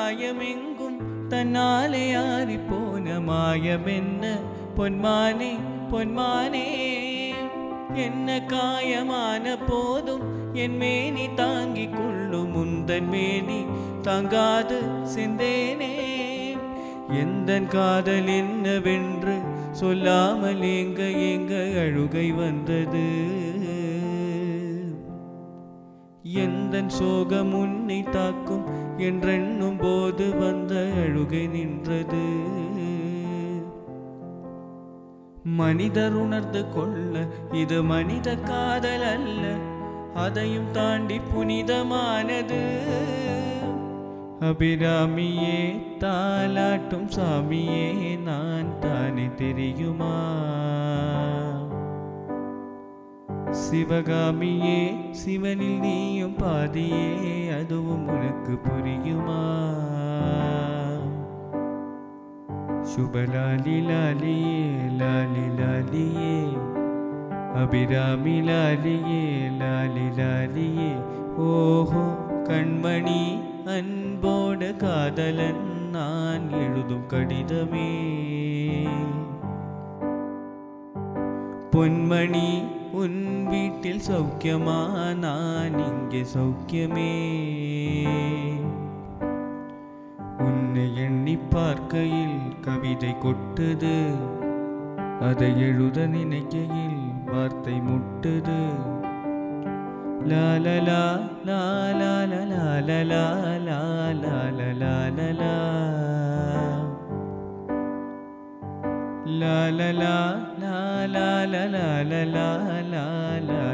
காயமெங்கும் தன்னாலே ஆறி போன மாயமென்ன பொன்மானே பொன்மானே என்ன காயமான போதும் என் மேனி தாங்கிக் கொள்ளும் முந்தன் மேனி தாங்காது சிந்தேனே எந்தன் காதல் என்னவென்று சொல்லாமல் எங்க எங்க அழுகை வந்தது எந்தன் சோகம் உன்னை தாக்கும் என்றெண்ணும் போது வந்த அழுகை நின்றது மனிதர் உணர்ந்து கொள்ள இது மனித காதல் அல்ல அதையும் தாண்டி புனிதமானது அபிராமியே தாலாட்டும் சாமியே நான் தானே தெரியுமா சிவகாமியே சிவனில் நீயும் பாதியே அதுவும் உனக்கு புரியுமா சுபலாலி லாலியே லாலி லாலியே அபிராமி லாலியே லாலி லாலியே ஓஹோ கண்மணி அன்போடு காதலன் நான் எழுதும் கடிதமே பொன்மணி உன் வீட்டில் சௌக்கியமா நான் இங்கே சௌக்கியமே உன்னை எண்ணி பார்க்கையில் கவிதை கொட்டுது அதை எழுத நினைக்கையில் வார்த்தை முட்டுது லாலலா லாலலா லாலலா லாலலா லாலலா லாலலா லாலலா லாலலா